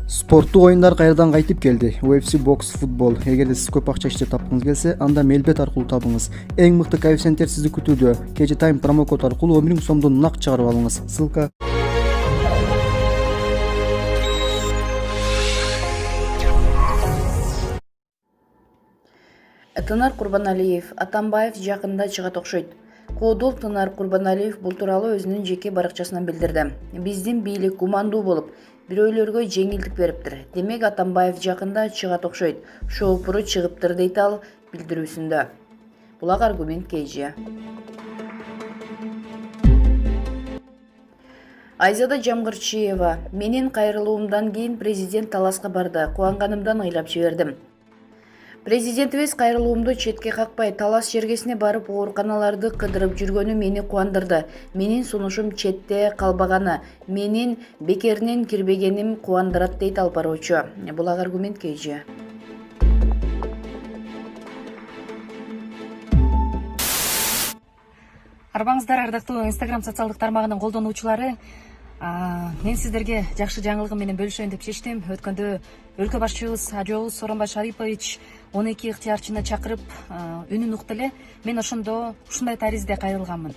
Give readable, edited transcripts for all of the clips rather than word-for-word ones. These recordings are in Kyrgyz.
Спорттук оюндар кайрадан кайтып келди. UFC Box Football. Эгерде сиз көп акча иштеп тапкыңыз келсе, анда мелбет аркылуу табыңыз. Эң мыкты коэффициенттер сизди күтүүдө. KG Time промокод аркылуу 10 000 сомдон нак чыгарып алыңыз. Ссылка Тынар Курбаналиев, Атамбаев жакында чыгат окшойт. Коодул Тынар Курбаналиев бул тууралуу өзүнүн жеке баракчасынан билдирди. Биздин бийлик гумандуу болуп, бирөөлөргө жеңилдик бериптир. Демек Атамбаев жакында чыгат окшойт. Шоопуру чыгыптыр дейт ал билдирүүсүндө. Булак аргумент KG. Айзада Жамгырчиева, менин кайрылуумдан кийин президент таласка барды. Кубанганымдан ыйлап жибердим. Президентибиз кайрылуумду четке какпай талас жергесине барып ооруканаларды кыдырып жүргөнү мени кубандырды. Менин сунушум четте калбаганы, менин бекеринен кирбегеним кубандырат дейт ал бароочу. Булак аргумент KG. Арбаңыздар, ардактуу Instagram социалдык тармагынын колдонуучулары. Мен сиздерге жакшы жаңылыгым менен бөлүшөйүн деп чечтим. Өткөндө өлкө башчыбыз Ажообуз Сооронбай Шарипович 12 ыктыярчыны чакырып үнүн укту эле. Мен ошондо ушундай таризде кайрылганмын.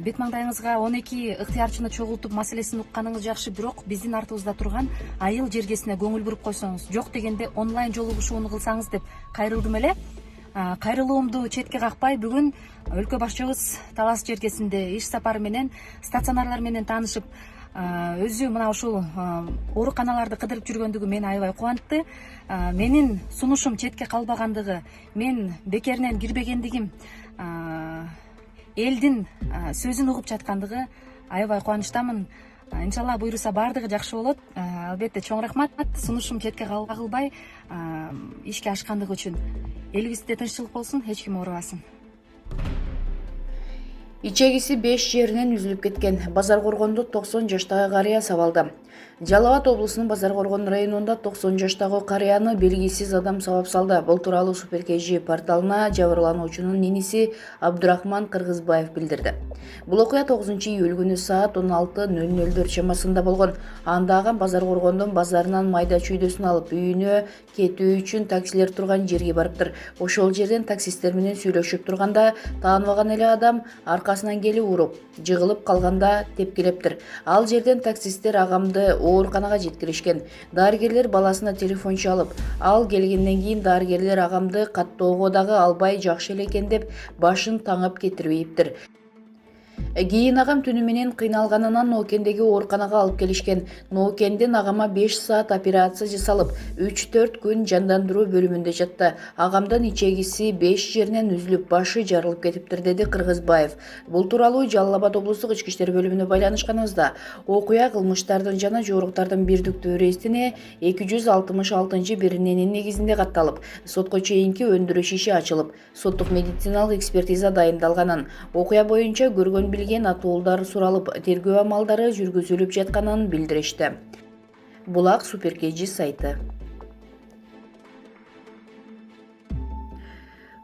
Бет маңдайыңызга 12 ыктыярчыны чогултуп маселесин укканыңыз жакшы, бирок биздин артыбызда турган айыл жергесине көңүл буруп койсоңуз, жок дегенде онлайн жолугушууну кылсаңыз деп кайрылдым эле. Кайрылуумду четке какпай бүгүн өлкө башчыбыз талас жергесинде иш сапары менен стационарлар менен таанышып, өзү мына ушул ооруканаларды кыдырып жүргөндүгү мени аябай кубантты. Менин сунушум четке калбагандыгы, мен бекеринен кирбегендигим, элдин сөзүн угуп жаткандыгы аябай кубанычтамын. Иншалла буйруса баардыгы жакшы болот. Албетте чоң рахмат сунушум четке кагылбай ишке ашкандыгы үчүн. Элибизде тынччылык болсун, эч ким оорубасын. Ичегиси 5 жеринен үзүлүп кеткен. Базаркоргондо 90 жаштагы карыя сабалды. Жалал Абад облусунун Базаркоргон районунда 90 жаштагы карыяны белгисиз адам сабап салды. Бул тууралуу Супер KG порталына жабырлануучунун иниси Абдурахман Кыргызбаев билдирди. Бул окуя 9-июль күнү саат 16:00 чамасында болгон. Андагы Базаркоргондон базарынан майда чүйдөсүн алып үйүнө кетүү үчүн таксилер турган жерге барыптыр. Ошол жерден таксисттер менен сүйлөшүп турганда тааныбаган эле адам аркасынан келип уруп, жыгылып калганда тепкилептир. Ал жерден таксисттер агамды ооруканага жеткиришкен. Дарыгерлер баласына телефон чалып, ал келгенден кийин дарыгерлер агамды каттоого дагы албай жакшы эле экен деп башын таңып кетирбейиптир. Кийин агам түнү менен кыйналганынан Ноокендеги ооруканага алып келишкен. Ноокенден агама 5 саат операция жасалып, 3-4 күн жандандыруу бөлүмүндө жатты. Агамдын ичегиси 5 жеринен үзүлүп, башы жарылып кетиптир, деди Кыргызбаев. Бул тууралуу Жалал Абад облустук ички иштер бөлүмүнө байланышканыбызда окуя кылмыштардын жана жооруктардын бирдиктүү реестине 266-биринин негизинде катталып, сотко чейинки өндүрүш иши ачылып, соттук медициналык экспертиза дайындалганын, окуя боюнча көргөн билген атуулдар суралып, тергөө амалдары жүргүзүлүп жатканын билдиришти. Булак Супер KG сайты.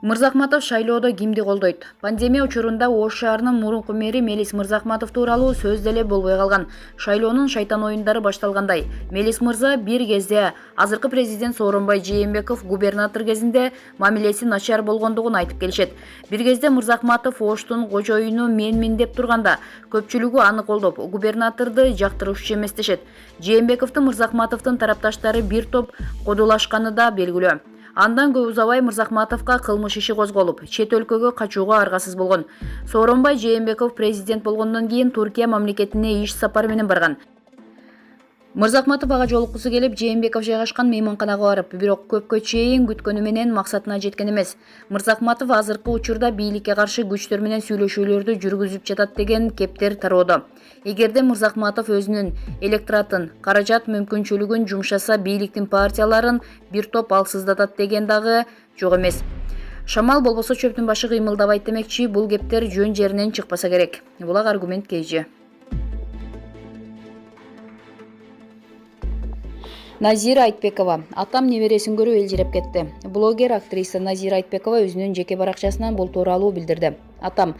Мырзахматов шайлоодо кимди колдойт? Пандемия учурунда Ош шаарынын мурунку мэри Мелис Мырзахматов тууралуу сөз деле болбой калган. Шайлоонун шайтан оюндары башталгандай. Мелис мырза бир кезде азыркы президент Сооронбай Жээнбеков губернатор кезинде мамилеси начар болгондугун айтып келишет. Бир кезде Мырзахматов Оштун кожоюну менмин деп турганда, көпчүлүгү аны колдоп, губернаторду жактыруучу эмес дешет. Жээнбековдун Мырзахматовдун тарапташтары бир топ кодулашканы да белгилүү. Андан көп узабай Мырзахматовго кылмыш иши козголуп, чет өлкөгө качууга аргасыз болгон. Сооронбай Жээнбеков президент болгондон кийин Туркия мамлекетине иш сапары менен барган. Мырзахматов ага жолуккусу келип, Жээнбеков жайгашкан мейманканага барып, бирок көпкө чейин күткөнү менен максатына жеткен эмес. Мырзахматов азыркы учурда бийликке каршы күчтөр менен сүйлөшүүлөрдү жүргүзүп жатат деген кептер тароодо. Эгерде Мырзахматов өзүнүн электоратын, каражат мүмкүнчүлүгүн жумшаса, бийликтин партияларын бир топ алсыздатат деген дагы жок эмес. Шамал болбосо чөптүн башы кыймылдабайт демекчи, бул кептер жөн жеринен чыкпаса керек. Булак аргумент KG. Назира Айтбекова. Атам небересин көрүп элжиреп кетти. Блогер актриса Назира Айтбекова өзүнүн жеке баракчасынан бул тууралуу билдирди. Атам: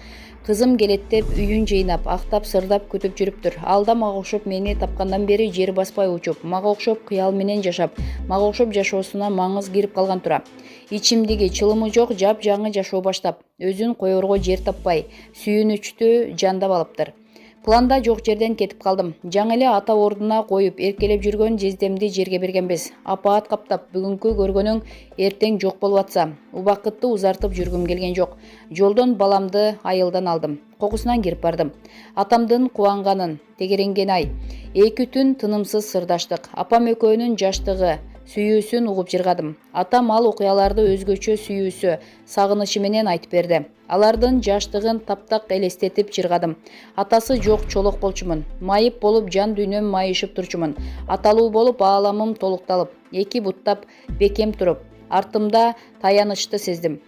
кызым келет деп үйүн жыйнап, актап, сырдап күтүп жүрүптүр. Алда мага окшоп мени тапкандан бери жер баспай учуп, мага окшоп кыял менен жашап, мага окшоп жашоосуна маңыз кирип калган тура. Ичимдиги, чылымы жок жап-жаңы жашоо баштап, өзүн коерго жер таппай, сүйүнүчтү жандап алыптыр. Планда жок жерден кетип калдым. Жаңы эле ата ордуна коюп, эркелеп жүргөн жездемди жерге бергенбиз. Апаат каптап, бүгүнкү көргөнүң эртең жок болуп атса, убакытты узартып жүргүм келген жок. Жолдон баламды айылдан алдым. Кокусунан кирип бардым. Атамдын кубанганын, тегеренгени-ай. 2 түн тынымсыз сырдаштык. Апам экөөнүн жаштыгы, сүйүүсүн угуп жыргадым. Атам ал окуяларды өзгөчө сүйүүсү, сагынычы менен айтып берди. Алардын жаштыгын таптак элестетип жыргадым. Атасы жок чолок болчумун. Майып болуп жан дүйнөм майышып турчумун. Аталуу болуп ааламым толукталып, 2 буттап бекем туруп, артымда таянычты сездим.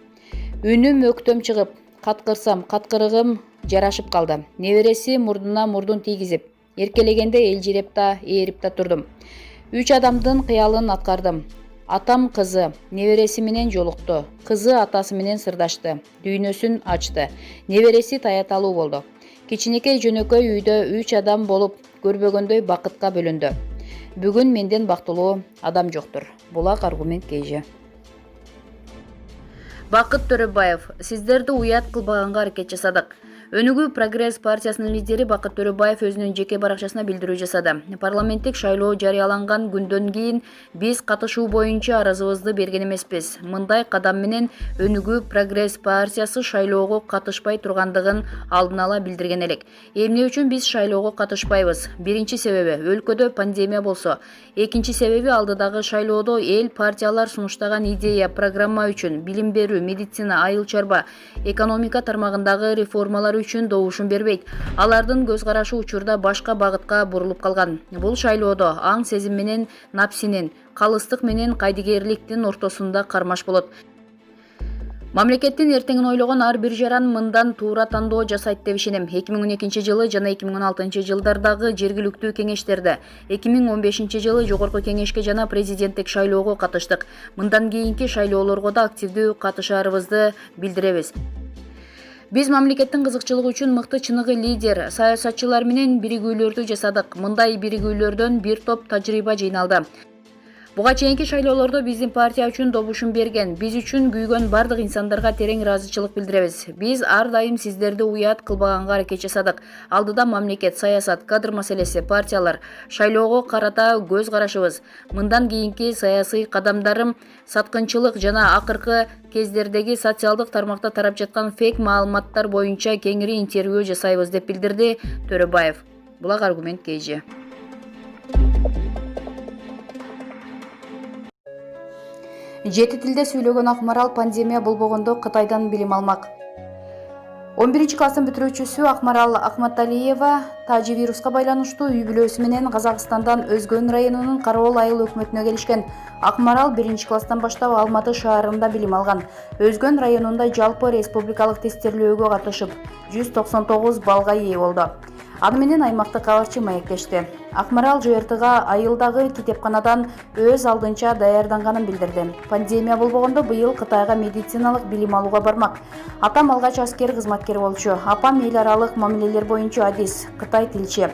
Үнүм өктөм чыгып, каткырсам, каткырыгым жарашып калды. Небереси мурдуна мурдун тийгизип, эркелегенде элжиреп да, ээрип да турдум. 3 адамдын кыялын аткардым. Атам кызы, небереси менен жолукту. Кызы атасы менен сырдашты. Дүйнөсүн ачты. Небереси таяталуу болду. Кичинекей жөнөкөй үйдө 3 адам болуп көрбөгөндөй бакытка бөлөндү. Бүгүн менден бактылуу адам жоктур. Булак аргумент KG. Бакыт Төрөбаев: сиздерди уят кылбаганга аракет жасадык. Өнүгүү Прогресс партиясынын лидери Бакыт Төрөбаев өзүнүн жеке баракчасына билдирүү жасады. Парламенттик шайлоо жарыяланган күндөн кийин биз катышуу боюнча арызыбызды берген эмеспиз. Мындай кадам менен Өнүгүү Прогресс партиясы шайлоого катышпай тургандыгын алдын ала билдирген элек. Эмне үчүн биз шайлоого катышпайбыз? Биринчи себеби өлкөдө пандемия болсо, экинчи себеби алдыдагы шайлоодо эл партиялар сунуштаган идея, программа үчүн билим берүү, медицина, айыл чарба, экономика тармагындагы реформалар үчүн добушун бербейт. Алардын көз карашы учурда башка багытка бурулуп калган. Бул шайлоодо аң сезим менен напсинин, калыстык менен кайдыгерликтин ортосунда кармаш болот. Мамлекеттин эртеңин ойлогон ар бир жаран мындан туура тандоо жасайт деп ишенем. 2012 жылы жана 2016 жылдардагы жергиликтүү кеңештерде, 2015 жылы жогорку кеңешке жана президенттик шайлоого катыштык. Мындан кийинки шайлоолорго да активдүү катышаарыбызды билдиребиз. Биз мамлекеттин кызыкчылыгы үчүн мыкты чыныгы лидер, саясатчылар менен биригүүлөрдү жасадык. Мындай биригүүлөрдөн бир топ тажрыйба жыйналды. Буга чейинки шайлоолордо биздин партия үчүн добушун берген, биз үчүн күйгөн бардык инсандарга терең ыраазычылык билдиребиз. Биз ар дайым сиздерди уят кылбаганга аракет жасадык. Алдыда мамлекет, саясат, кадр маселеси, партиялар, шайлоого карата көз карашыбыз. Мындан кийинки саясий кадамдарым саткынчылык жана акыркы кездердеги социалдык тармакта тарап жаткан фейк маалыматтар боюнча кеңири интервью жасайбыз деп билдирди Төрөбаев. Булак аргумент KG. Жети тилде сүйлөгөн Акмарал пандемия болбогондо Кытайдан билим алмак. 11 класстын бүтүрүүчүсү Акмарал Акматалиева тажи вируска байланыштуу үй бүлөсү менен Казакстандан Өзгөн районунун Кароол айыл өкмөтүнө келишкен. Акмарал 1 класстан баштап Алматы шаарында билим алган. Өзгөн районунда жалпы республикалык тестирлөөгө катышып, 199 балга ээ болду. Аны менен аймактык кабарчы маектешти. Акмарал ЖРТга айылдагы китепканадан өз алдынча даярданганын билдирди. Пандемия болбогондо быйыл Кытайга медициналык билим алууга бармак. Атам алгач аскер кызматкер болчу. Апам эл аралык мамилелер боюнча адис, Кытай тилчи.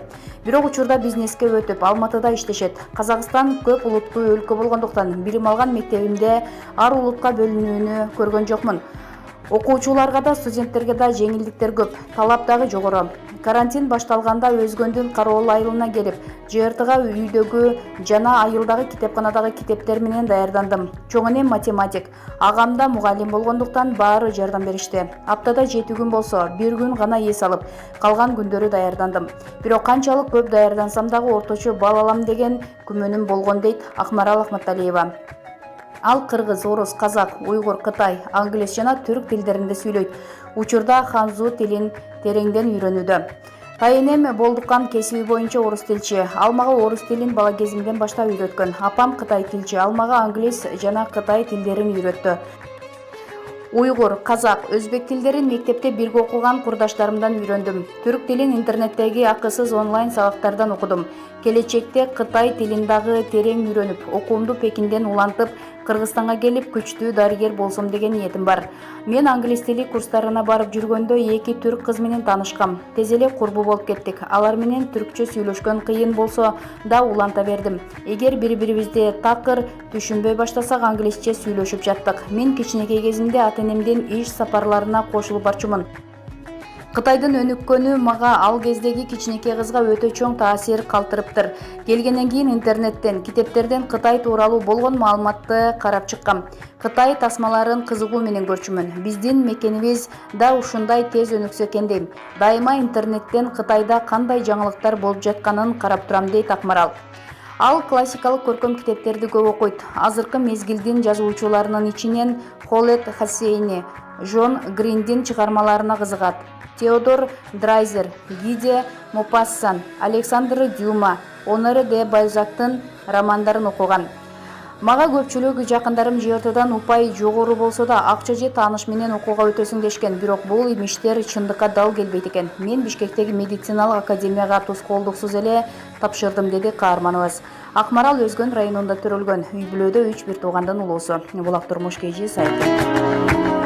Бирок учурда бизнеске өтүп, Алматыда иштешет. Казакстан көп улуттуу өлкө болгондуктан билим алган мектебимде ар улутка бөлүнүүнү көргөн жокмун. Окуучуларга да, студенттерге да жеңилдиктер көп, талап дагы жогору. Карантин башталганда Өзгөндүн Кароол айылына келип, ЖРТга үйдөгү жана айылдагы китепканадагы китептер менен даярдандым. Чоң энем математик, агам да мугалим болгондуктан баары жардам беришти. Аптада 7 күн болсо, 1 күн гана эс алып, калган күндөрү даярдандым. Бирок канчалык көп даярдансам дагы орточо бал алам деген күмөнүм болгон дейт Акмарал Акматалиева. Ал кыргыз, орус, казак, уйгур, кытай, англис жана түрк тилдеринде сүйлөйт. Учурда ханзу тилин тереңден үйрөнүүдө. Тайенем болдукан кесиби боюнча орус тилчи. Ал мага орус тилин бала кезимден баштап үйрөткөн. Апам кытай тилчи. Ал мага англис жана кытай тилдерин үйрөттү. Уйгур, казак, өзбек тилдерин мектепте бирге окуган курдаштарымдан үйрөндүм. Түрк тилин интернеттеги акысыз онлайн сабактардан окудум. Келечекте Кытай тилин дагы терең үйрөнүп, окуумду Пекинден улантып, Кыргызстанга келип күчтүү дарыгер болсом деген ниетим бар. Мен англис тили курстарына барып жүргөндө 2 түрк кыз менен таанышкам. Тез эле курбу болуп кеттик. Алар менен түркчө сүйлөшкөн кыйын болсо да уланта бердим. Эгер бири-бирибизди такыр түшүнбөй баштасак, англисче сүйлөшүп жаттык. Мен кичинекей кезимде ата-энемдин иш сапарларына кошулуп барчумун. Кытайдын өнүккөнү мага ал кездеги кичинекей кызга өтө чоң таасир калтырыптыр. Келгенден кийин интернеттен, китептерден Кытай тууралуу болгон маалыматты карап чыккам. Кытай тасмаларын кызыгуу менен көрчүмүн. Биздин мекенибиз да ушундай тез өнүксө экен дейм. Дайыма интернеттен Кытайда кандай жаңылыктар болуп жатканын карап турам, дейт Акмарал. Ал классикалык көркөм китептерди көп окуйт. Азыркы мезгилдин жазуучуларынын ичинен Холет Хассейни, Жон Гриндин чыгармаларына кызыгат. Теодор Драйзер, Гиде Мопассан, Александр Дюма, Оноре де Бальзактын романдарын окуган. Мага көпчүлүк жакындарым жертадан упай жогору болсо да акча же тааныш менен окууга өтөсүң дешкен, бирок бул имиштер чындыкка дал келбейт экен. Мен Бишкектеги медициналык академияга тоскоолдуксуз эле тапшырдым, деди каарманыбыз. Акмарал Өзгөн районунда төрөлгөн. Үй бүлөдө 3 бир туугандын улуусу. Булак турмуш KG сайты.